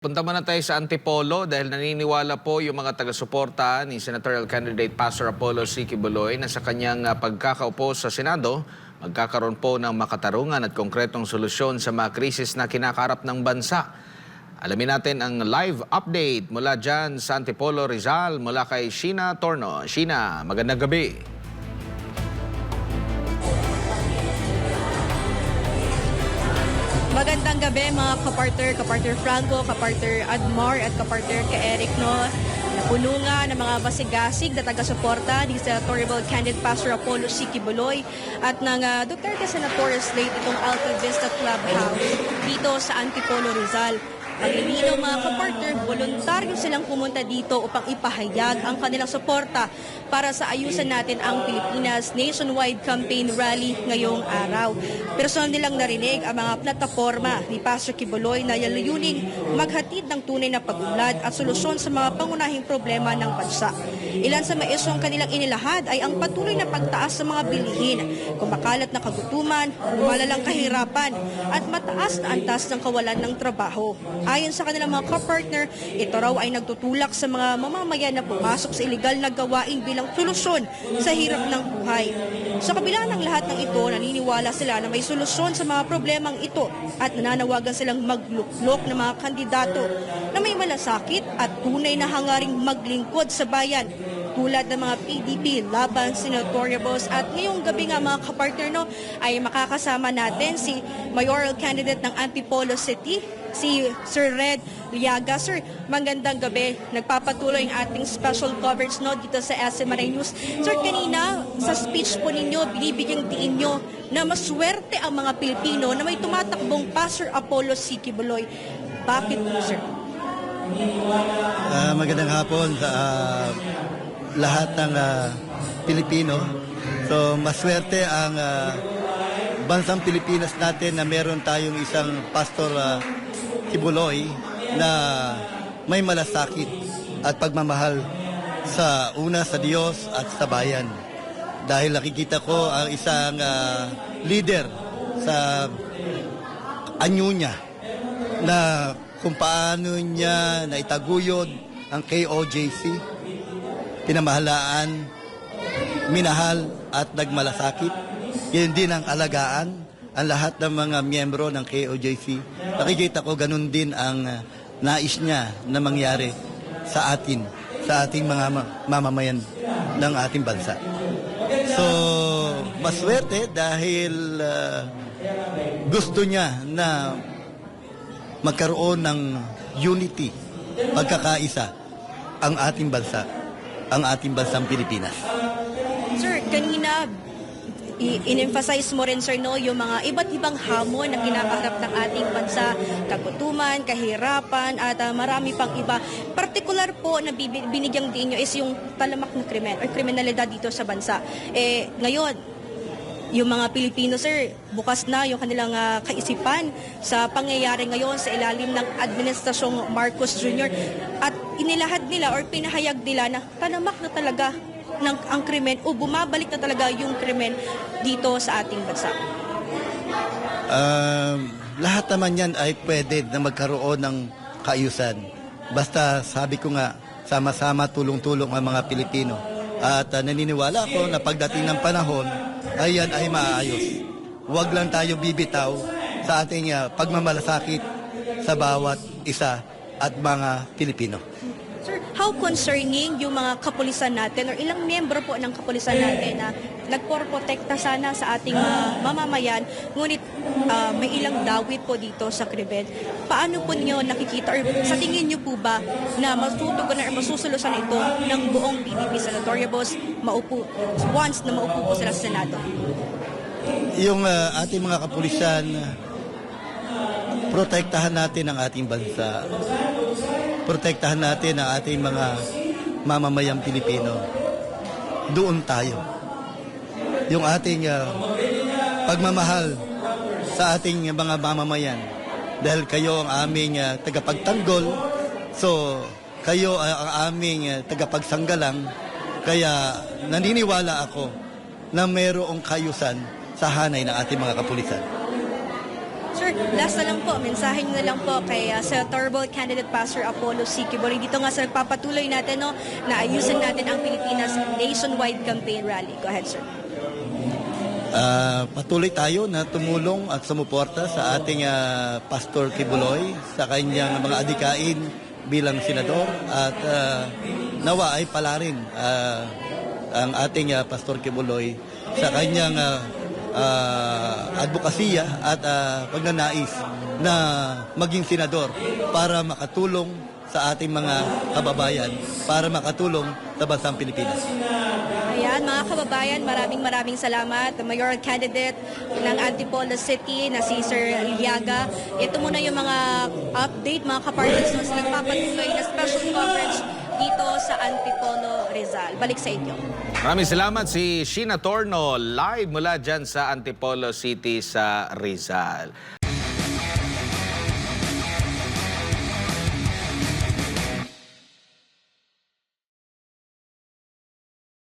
Punta muna tayo sa Antipolo dahil naniniwala po yung mga taga-suporta ni Senatorial Candidate Pastor Apollo C. Quiboloy na sa kanyang pagkakaupo sa Senado, magkakaroon po ng makatarungan at konkretong solusyon sa mga krisis na kinakaharap ng bansa. Alamin natin ang live update mula dyan sa Antipolo, Rizal, mula kay Sheena Torno. Sheena, magandang gabi. Magandang gabi mga kapartner Franco, kapartner Admar at kapartner Eric, no? Napuno nga ng mga basigasig na taga-suporta ni Senatorial Candidate Pastor Apollo C. Quiboloy at ng Duterte Senatorial Slate itong Alta Vista Clubhouse dito sa Antipolo, Rizal. Paglilinaw mga kapartner, voluntaryo silang pumunta dito upang ipahayag ang kanilang suporta para sa ayusan natin ang Pilipinas nationwide campaign rally ngayong araw. Personal nilang narinig ang mga plataforma ni Pastor Quiboloy na yalayuning maghatid ng tunay na pag-unlad at solusyon sa mga pangunahing problema ng bansa. Ilan sa mga isyong kanilang inilahad ay ang patuloy na pagtaas sa mga bilihin, kumakalat na kagutuman, lumalalang kahirapan at mataas na antas ng kawalan ng trabaho. Ayon sa kanilang mga kapartner, ito raw ay nagtutulak sa mga mamamayan na pumasok sa iligal na gawain bilang solusyon sa hirap ng buhay. Sa kabila ng lahat ng ito, naniniwala sila na may solusyon sa mga problemang ito at nananawagan silang magluklok ng mga kandidato na may malasakit at tunay na hangaring maglingkod sa bayan tulad ng mga PDP, Laban, Senatoriables at ngayong gabi nga mga kapartner, no, ay makakasama natin si Mayoral Candidate ng Antipolo City, si Sir Red Liaga. Sir, magandang gabi. Nagpapatuloy ang ating special coverage, no, dito sa SMNI News. Sir, kanina sa speech po ninyo, binibigyang diin nyo na maswerte ang mga Pilipino na may tumatakbong Pastor Apollo C. Quiboloy. Bakit po, sir? Magandang hapon sa lahat ng Pilipino. So, maswerte ang bansang Pilipinas natin na meron tayong isang Pastor Quiboloy na may malasakit at pagmamahal sa Diyos at sa bayan. Dahil nakikita ko ang isang leader sa anyo niya na kung paano niya naitaguyod ang KOJC, pinamahalaan, minahal at nagmalasakit. Yun din ang alagaan ang lahat ng mga miyembro ng KOJC. Nakikita ko ganun din ang nais niya na mangyari sa atin, sa ating mga mamamayan ng ating bansa. So, maswerte dahil gusto niya na magkaroon ng unity, pagkakaisa ang ating bansa, ang ating bansang Pilipinas. Sir, kanina in-emphasize mo rin, sir, no, yung mga iba't ibang hamon na kinakaharap ng ating bansa, kagutuman, kahirapan, at marami pang iba. Partikular po na binigyang din nyo is yung talamak na krimen o kriminalidad dito sa bansa. Ngayon, yung mga Pilipino, sir, bukas na yung kanilang kaisipan sa pangyayari ngayon sa ilalim ng Administrasyong Marcos Jr. At inilahad nila or pinahayag nila na talamak na talaga ang krimen o bumabalik na talaga yung krimen dito sa ating bansa. Lahat naman yan ay pwede na magkaroon ng kaayusan. Basta sabi ko nga, sama-sama tulong-tulong ang mga Pilipino. At naniniwala ako na pagdating ng panahon, ayan ay maayos. Huwag lang tayo bibitaw sa ating pagmamalasakit sa bawat isa at mga Pilipino. Sir, how concerning yung mga kapulisan natin or ilang miyembro po ng kapulisan natin na nagporprotekta sana sa ating mamamayan, ngunit may ilang dawit po dito sa krimen. Paano po niyo nakikita or sa tingin niyo po ba na matutugunan or masusulusan ito ng buong PDP Senatoriables once na maupo po sila sa Senado? Yung ating mga kapulisan, protektahan natin ang ating bansa. Protektahan natin ang ating mga mamamayang Pilipino. Doon tayo. Yung ating pagmamahal sa ating mga mamamayan. Dahil kayo ang aming tagapagtanggol, so kayo ang aming tagapagsanggalang, kaya naniniwala ako na mayroong kayusan sa hanay ng ating mga kapulisan. Sir, last na lang po, mensahe nyo na lang po kay Senatorial Candidate Pastor Apollo C. Kibuloy. Dito nga sa nagpapatuloy natin, no, na ayusin natin ang Pilipinas nationwide campaign rally. Go ahead, sir. Patuloy tayo na tumulong at sumuporta sa ating Pastor Kibuloy sa kanyang mga adikain bilang senador at nawa ay palarin ang ating Pastor Kibuloy sa kanyang advokasya at pagnanais na maging senador para makatulong sa ating mga kababayan, para makatulong sa bansang Pilipinas. Ayan, mga kababayan, maraming salamat. The mayoral candidate ng Antipolo City na si Sir Iliaga. Ito muna yung mga update, mga kapartners, sa nagpapatuloy na special coverage dito sa Antipolo, Rizal. Balik sa inyo. Maraming salamat si Sheena Torno live mula dyan sa Antipolo City sa Rizal.